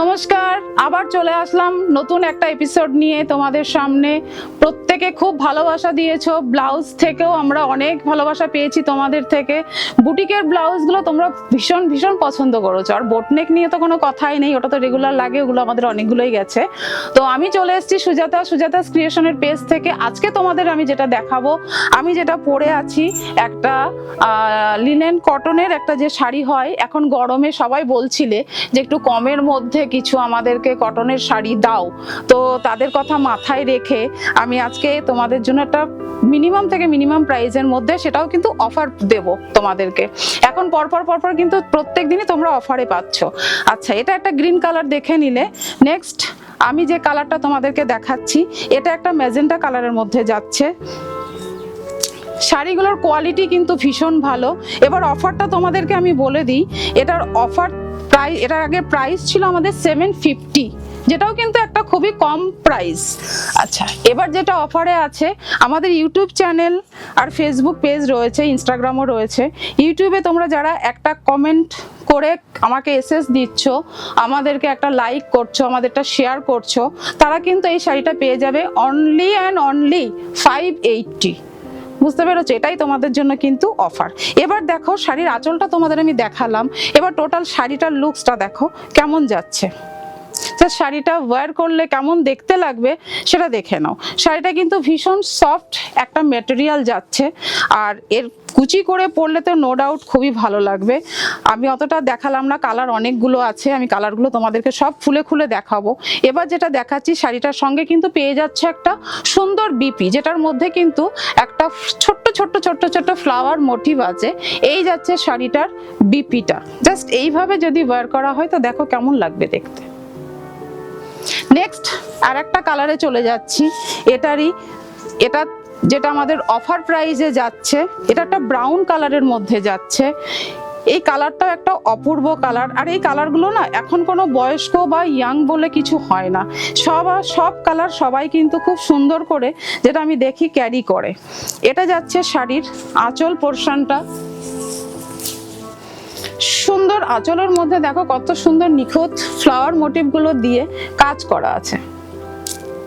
নমস্কার, আবার চলে আসলাম নতুন একটা এপিসোড নিয়ে তোমাদের সামনে। প্রত্যেকে খুব ভালোবাসা দিয়েছো, ব্লাউজ থেকেও আমরা অনেক ভালোবাসা পেয়েছি তোমাদের থেকে। বুটিকের ব্লাউজগুলো তোমরা ভীষণ ভীষণ পছন্দ করেছো, আর বোটনেক নিয়ে তো কোনো কথাই নেই, ওটা তো রেগুলার লাগে, ওগুলো আমাদের অনেকগুলোই গেছে। তো আমি চলে এসেছি সুজাতাস ক্রিয়েশনের পেজ থেকে। আজকে তোমাদের আমি যেটা দেখাবো, আমি যেটা পরে আছি একটা লিনেন কটনের একটা যে শাড়ি হয়, এখন গরমে সবাই বলছিলে যে একটু কমের মধ্যে কিছু আমাদেরকে কটনের শাড়ি দাও, তো তাদের কথা মাথায় রেখে আমি আজকে তোমাদের জন্য একটা মিনিমাম থেকে মিনিমাম প্রাইসের মধ্যে, সেটাও কিন্তু অফার দেব তোমাদেরকে। এখন পরপর কিন্তু প্রত্যেক দিনই তোমরা অফারে পাচ্ছ। আচ্ছা, এটা একটা গ্রিন কালার দেখে নিলে। নেক্সট আমি যে কালারটা তোমাদেরকে দেখাচ্ছি, এটা একটা ম্যাজেন্টা কালারের মধ্যে যাচ্ছে। শাড়িগুলোর কোয়ালিটি কিন্তু ভীষণ ভালো। এবার অফারটা তোমাদেরকে আমি বলে দিই, এটার অফার প্রাইস, এটার আগে প্রাইস ছিল আমাদের 750, যেটাও কিন্তু একটা খুবই কম প্রাইস। আচ্ছা, এবার যেটা অফারে আছে, আমাদের ইউটিউব চ্যানেল আর ফেসবুক পেজ রয়েছে, ইনস্টাগ্রামও রয়েছে। ইউটিউবে তোমরা যারা একটা কমেন্ট করে আমাকে এসএস দিচ্ছ, আমাদেরকে একটা লাইক করছো, আমাদেরটা শেয়ার করছো, তারা কিন্তু এই শাড়িটা পেয়ে যাবে অনলি অ্যান্ড অনলি 580। বুঝতে পেরেছো? এটাই তোমাদের জন্য কিন্তু অফার। এবার দেখো, শাড়ির আঁচলটা তোমাদের আমি দেখালাম, এবার টোটাল শাড়িটার লুকসটা দেখো কেমন যাচ্ছে। শাড়িটা ওয়্যার করলে কেমন দেখতে লাগবে সেটা দেখে নাও। শাড়িটা কিন্তু ভীষণ সফট একটা ম্যাটেরিয়াল যাচ্ছে, আর এর কুচি করে পরলে তো নো ডাউট খুবই ভালো লাগবে। আমি অতটা দেখালাম না, কালার অনেকগুলো আছে, আমি কালারগুলো তোমাদেরকে সব খুলে দেখাবো। এবার যেটা দেখাচ্ছি, শাড়িটার সঙ্গে কিন্তু পেয়ে যাচ্ছে একটা সুন্দর বিপি, যেটার মধ্যে কিন্তু একটা ছোট্ট ফ্লাওয়ার মোটিভ আছে। এই যাচ্ছে শাড়িটার বিপিটা। জাস্ট এইভাবে যদি ওয়্যার করা হয় তো দেখো কেমন লাগবে দেখতে। নেক্সট আর একটা কালারে চলে যাচ্ছি। এটা যেটা আমাদের অফার প্রাইসে যাচ্ছে, এটা একটা ব্রাউন কালারের মধ্যে যাচ্ছে। এই কালারটাও একটা অপূর্ব কালার, আর এই কালারগুলো না এখন কোনো বয়স্ক বা ইয়াং বলে কিছু হয় না, সব কালার সবাই কিন্তু খুব সুন্দর করে, যেটা আমি দেখি, ক্যারি করে। এটা যাচ্ছে শাড়ির আঁচল পোরশনটা। সুন্দর আঁচলের মধ্যে দেখো কত সুন্দর নিখুঁত ফ্লাওয়ার মোটিভ গুলো দিয়ে কাজ করা আছে,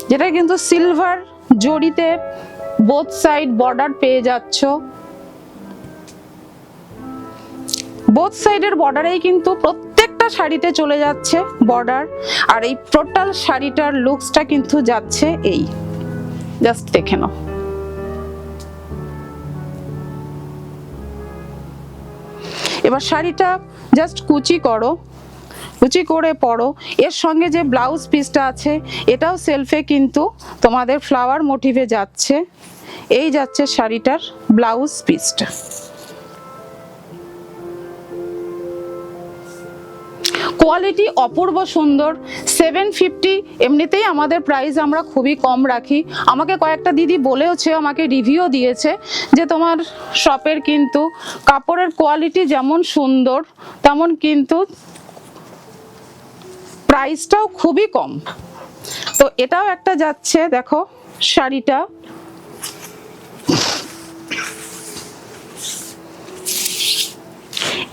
যেটা কিন্তু সিলভার জড়িতে বোথ সাইড বর্ডার পেয়ে যাচ্ছ। বোথ সাইডের বর্ডারেই কিন্তু প্রত্যেকটা শাড়িতে চলে যাচ্ছে বর্ডার, আর এই টোটাল শাড়িটার লুকসটা কিন্তু যাচ্ছে এই, জাস্ট দেখে নাও। এবার শাড়িটা জাস্ট কুচি করে পরো। এর সঙ্গে যে ব্লাউজ পিসটা আছে, এটাও সেলফে কিন্তু তোমাদের ফ্লাওয়ার মোটিভে যাচ্ছে। এই যাচ্ছে শাড়িটার ব্লাউজ পিসটা। কোয়ালিটি অপূর্ব সুন্দর। 750 এমনিতেই আমাদের প্রাইস আমরা খুবই কম রাখি। আমাকে কয়েকটা দিদি বলেওছে, আমাকে রিভিউ দিয়েছে যে তোমার শপের কিন্তু কাপড়ের কোয়ালিটি যেমন সুন্দর, তেমন কিন্তু প্রাইসটাও খুবই কম। তো এটাও একটা যাচ্ছে, দেখো শাড়িটা।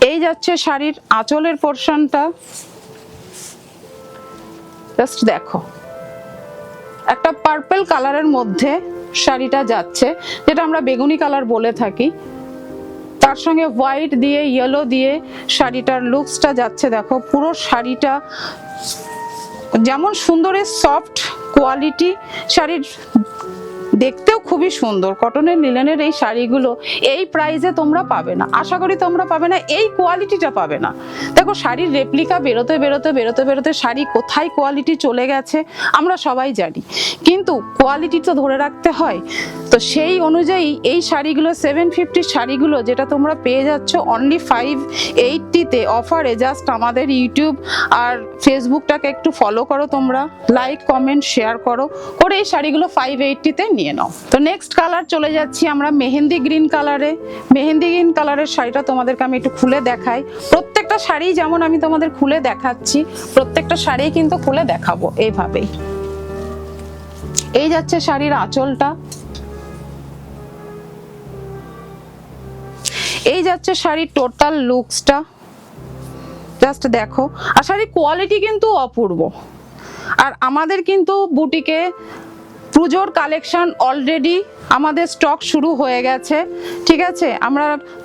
এই যাচ্ছে শাড়ির আঁচলের পোরশনটা, জাস্ট দেখো একটা পার্পল কালারের মধ্যে শাড়িটা যাচ্ছে, যেটা আমরা বেগুনি কালার বলে থাকি। তার সঙ্গে হোয়াইট দিয়ে ইয়েলো দিয়ে শাড়িটার লুকসটা যাচ্ছে। দেখো পুরো শাড়িটা যেমন সুন্দরের সফট কোয়ালিটি, শাড়ির দেখতেও খুবই সুন্দর। কটনের লিনেনের এই শাড়িগুলো এই প্রাইসে তোমরা পাবে না, আশা করি তোমরা পাবে না, এই কোয়ালিটিটা পাবে না। দেখো শাড়ির রেপ্লিকা বেরোতে শাড়ি কোথায় কোয়ালিটি চলে গেছে আমরা সবাই জানি, কিন্তু কোয়ালিটি তো ধরে রাখতে হয়। তো সেই অনুযায়ী এই শাড়িগুলো 750 শাড়িগুলো যেটা তোমরা পেয়ে যাচ্ছ অনলি 580-তে অফারে। জাস্ট আমাদের ইউটিউব আর ফেসবুকটাকে একটু ফলো করো তোমরা, লাইক কমেন্ট শেয়ার করো, করে এই শাড়িগুলো 580-তে নিয়ে নাও। তো নেক্সট কালার চলে যাচ্ছি আমরা মেহেন্দি গ্রিন কালারে। মেহেন্দি গ্রিন কালারের শাড়িটা তোমাদেরকে আমি একটু খুলে দেখাই। প্রত্যেকটা শাড়ি যেমন আমি তোমাদের খুলে দেখাচ্ছি, প্রত্যেকটা শাড়ি কিন্তু খুলে দেখাবো এইভাবেই। এই যাচ্ছে শাড়ির আঁচলটা, এই যাচ্ছে শাড়ির টোটাল লুকসটা। জাস্ট দেখো, আর শাড়ির কোয়ালিটি কিন্তু অপূর্ব। আর আমাদের কিন্তু বুটিকে পুজোর কালেকশন অলরেডি আমাদের স্টক শুরু হয়ে গেছে, ঠিক আছে।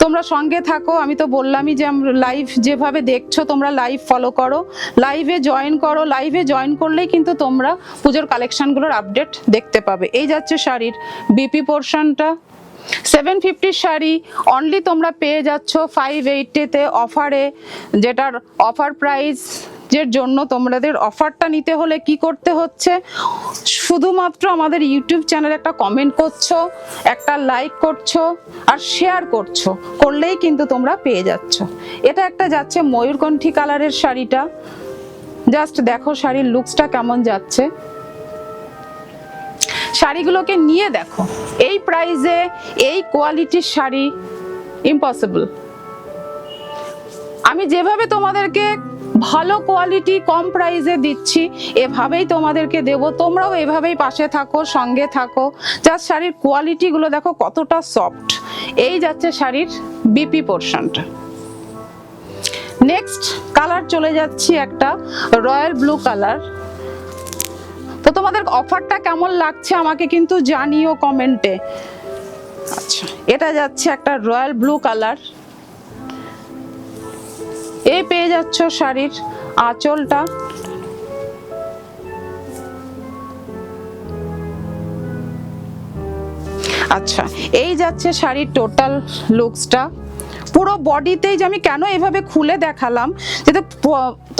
তোমরা সঙ্গে থাকো, আমি তো বললামই যে আমরা লাইভ যেভাবে দেখছো তোমরা লাইভ ফলো করো, লাইভে জয়েন করো। লাইভে জয়েন করলেই কিন্তু তোমরা পুজোর কালেকশনগুলোর আপডেট দেখতে পাবে। এই যাচ্ছে শাড়ির বিপি পোর্শনটা, 750 শাড়ি অনলি তোমরা পেয়ে যাচ্ছ 580-তে অফারে, যেটার অফার প্রাইস এর জন্য তোমাদের অফারটা নিতে হলে কি করতে হচ্ছে, শুধুমাত্র আমাদের ইউটিউব চ্যানেলে একটা কমেন্ট করছো, একটা লাইক করছো আর শেয়ার করছো, করলেই কিন্তু তোমরা পেয়ে যাচ্ছ। এটা একটা যাচ্ছে ময়ূরকণ্ঠী কালারের শাড়িটা, জাস্ট দেখো শাড়ির লুকসটা কেমন যাচ্ছে। শাড়িগুলোকে নিয়ে দেখো, এই প্রাইসে এই কোয়ালিটির শাড়ি ইম্পসিবল। আমি যেভাবে তোমাদেরকে ভালো কোয়ালিটি কম প্রাইসে দিচ্ছি এভাবেই তোমাদেরকে দেব, তোমরাও এভাবেই পাশে থাকো, সঙ্গে থাকো। জাস্ট শাড়ির কোয়ালিটিগুলো দেখো কতটা সফট। এই যাচ্ছে শাড়ির বিপি পোর্শনটা। নেক্সট কালার চলে যাচ্ছি একটা রয়্যাল ব্লু কালার। তো তোমাদের অফারটা কেমন লাগছে আমাকে কিন্তু জানিও কমেন্টে। আচ্ছা, এটা যাচ্ছে একটা রয়্যাল ব্লু কালার। এই পেয়ে যাচ্ছ শাড়ির আঁচলটা, আচ্ছা এই যাচ্ছে শাড়ির টোটাল লুকসটা। পুরো বডিতেই যে আমি কেন এভাবে খুলে দেখালাম, যাতে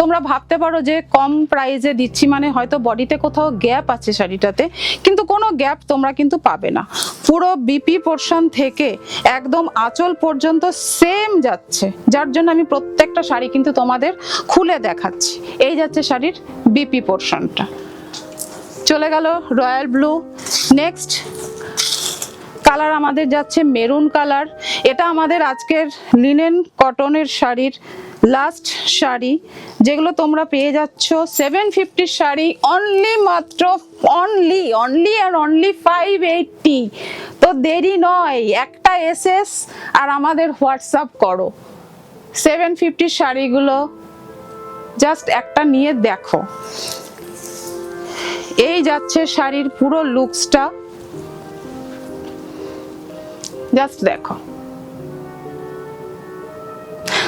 তোমরা ভাবতে পারো যে কম প্রাইসে দিচ্ছি মানে হয়তো বডিতে কোথাও গ্যাপ আছে শাড়িটাতে, কিন্তু কোনো গ্যাপ তোমরা কিন্তু পাবে না। পুরো বিপি পোর্শন থেকে একদম আঁচল পর্যন্ত সেম যাচ্ছে, যার জন্য আমি প্রত্যেকটা শাড়ি কিন্তু তোমাদের খুলে দেখাচ্ছি। এই যাচ্ছে শাড়ির বিপি পোর্শনটা, চলে গেল রয়্যাল ব্লু। নেক্সট কালার আমাদের যাচ্ছে মেরুন কালার। এটা আমাদের আজকের লিনেন কটনের শাড়ির লাস্ট শাড়ি, যেগুলো তোমরা পেয়ে যাচ্ছ 750 শাড়ি অনলি মাত্র অনলি 580। তো দেরি নয়, একটা এসএস আর আমাদের হোয়াটসঅ্যাপ করো। 750 শাড়িগুলো জাস্ট একটা নিয়ে দেখো। এই যাচ্ছে শাড়ির পুরো লুকসটা, জাস্ট দেখো,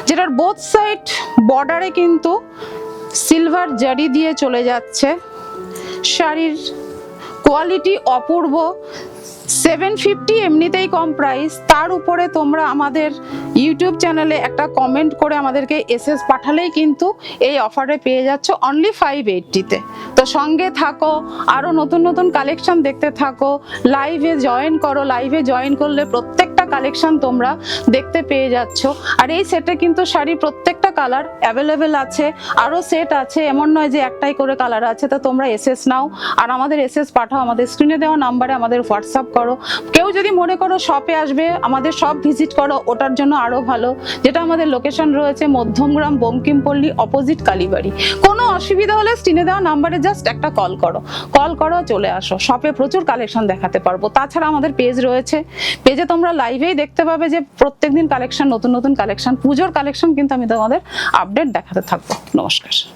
যেটার বোথ সাইড বর্ডারে কিন্তু সিলভার জারি দিয়ে চলে যাচ্ছে। শাড়ির কোয়ালিটি অপূর্ব। 750 এমনিতেই কম প্রাইস, তার উপরে তোমরা আমাদের ইউটিউব চ্যানেলে একটা কমেন্ট করে আমাদেরকে এসএস পাঠালেই কিন্তু এই অফারে পেয়ে যাচ্ছ অনলি 580-তে। তো সঙ্গে থাকো, আরো নতুন নতুন কালেকশন দেখতে থাকো, লাইভে জয়েন করো। লাইভে জয়েন করলে প্রত্যেকটা কালেকশন তোমরা দেখতে পেয়ে যাচ্ছ। আর এই সেটে কিন্তু শাড়ি প্রত্যেকটা কালার অ্যাভেলেবেল আছে, আরো সেট আছে, এমন নয় যে একটাই করে কালার আছে। তো তোমরা এসএস নাও আর আমাদের এসএস পাঠাও, আমাদের স্ক্রিনে দেওয়া নাম্বারে আমাদের হোয়াটসঅ্যাপ করো। কেউ যদি মনে করো শপে আসবে, আমাদের শপ ভিজিট করো, ওটার জন্য আরো ভালো। যেটা আমাদের লোকেশন রয়েছে মধ্যমগ্রাম বঙ্কিমপল্লী অপোজিট কালীবাড়ি। কোনো অসুবিধা হলে স্ক্রিনে দেওয়া নাম্বারে জাস্ট একটা কল করো, চলে আসো। শপে প্রচুর কালেকশন দেখাতে পারবো। তাছাড়া আমাদের পেজ রয়েছে, পেজে তোমরা লাইভেই দেখতে পাবে যে প্রত্যেকদিন কালেকশন, নতুন নতুন কালেকশন, পুজোর কালেকশন কিন্তু আমি তোমাদের আপডেট দেখাতে থাকবো। নমস্কার।